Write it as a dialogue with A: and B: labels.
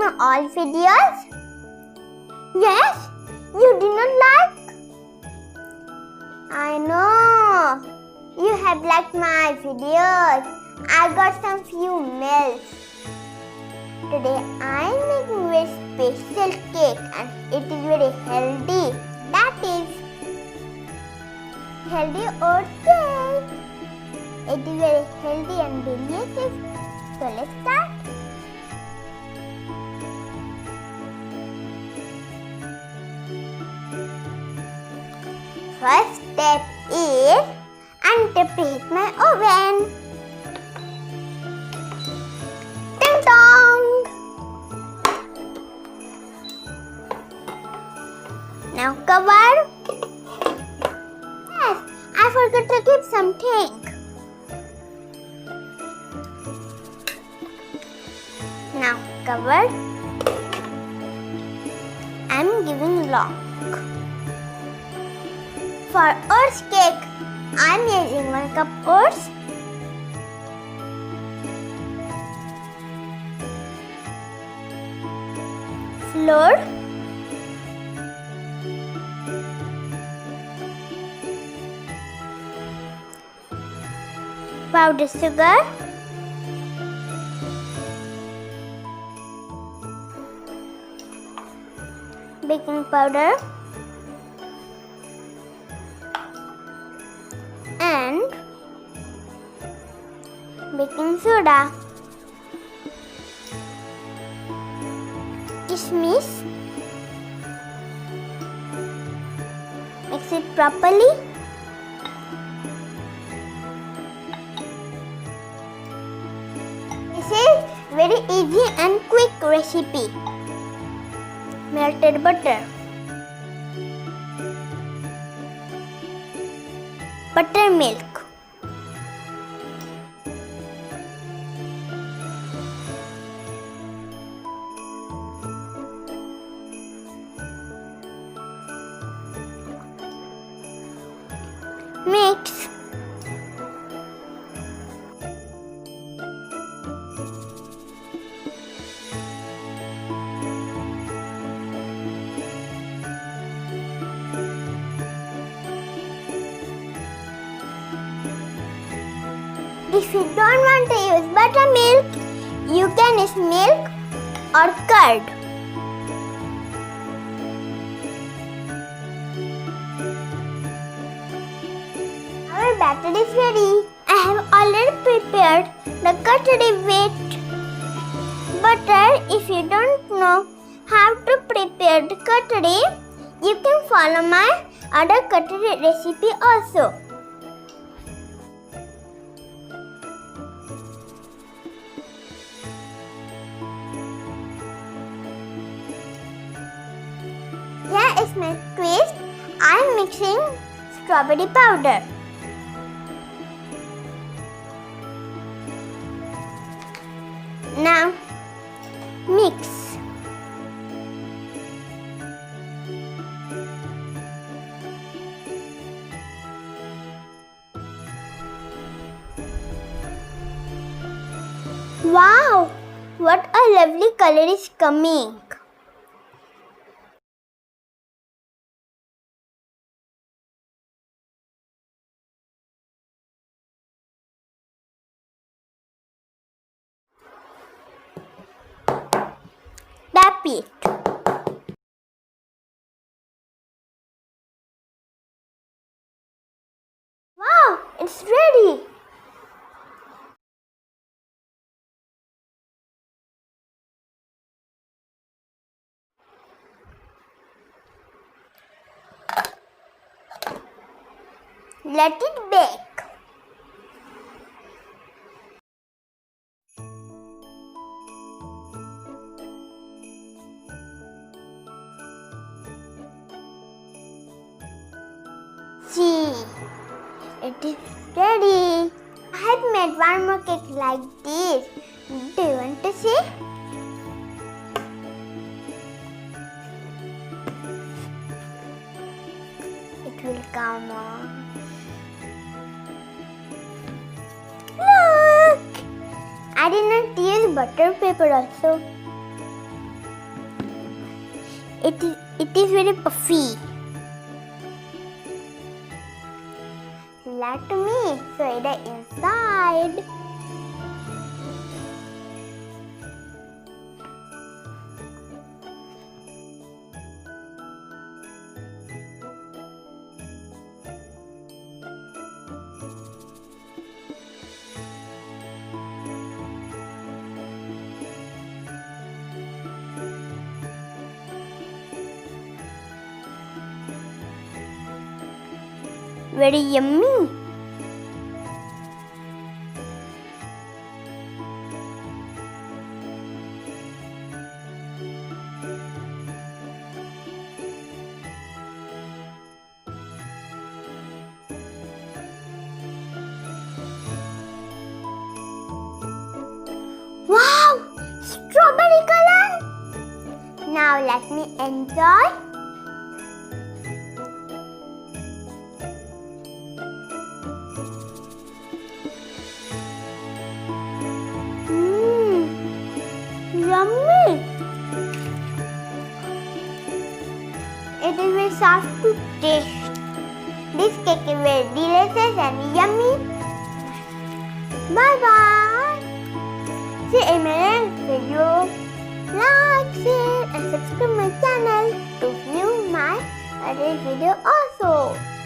A: my all videos? Yes, you did not like? I know. You have liked my videos. I got some few meals. Today I am making very special cake and it is very healthy. That is healthy oat cake. It is very healthy and delicious. So let's start. First step is preheat my oven. Ding dong! Now cover. Yes, I forgot to keep something. Now cover. I'm giving lock. For oats cake, I'm using 1 cup oats, flour, powdered sugar, baking powder, and baking soda. Kismis. Mix it properly. This is very easy and quick recipe. Melted butter. Buttermilk. Mix. If you don't want to use buttermilk, you can use milk or curd. Our batter is ready. I have already prepared the cutlery with butter. If you don't know how to prepare the cutlery, you can follow my other cutlery recipe also. Here is my twist. I am mixing strawberry powder. Now mix. Wow! What a lovely color is coming. Tap it. Wow, it's ready. Let it bake. See, it is ready. I have made one more cake like this. Do you want to see? It will come on. Look! I did not use butter paper also. It is very puffy. Let me show the inside. Very yummy. Wow! Strawberry color! Now let me enjoy. Yummy! It is very soft to taste. This cake is very delicious and yummy. Bye bye. See you in my next video. Like, share and subscribe my channel to view my other video also.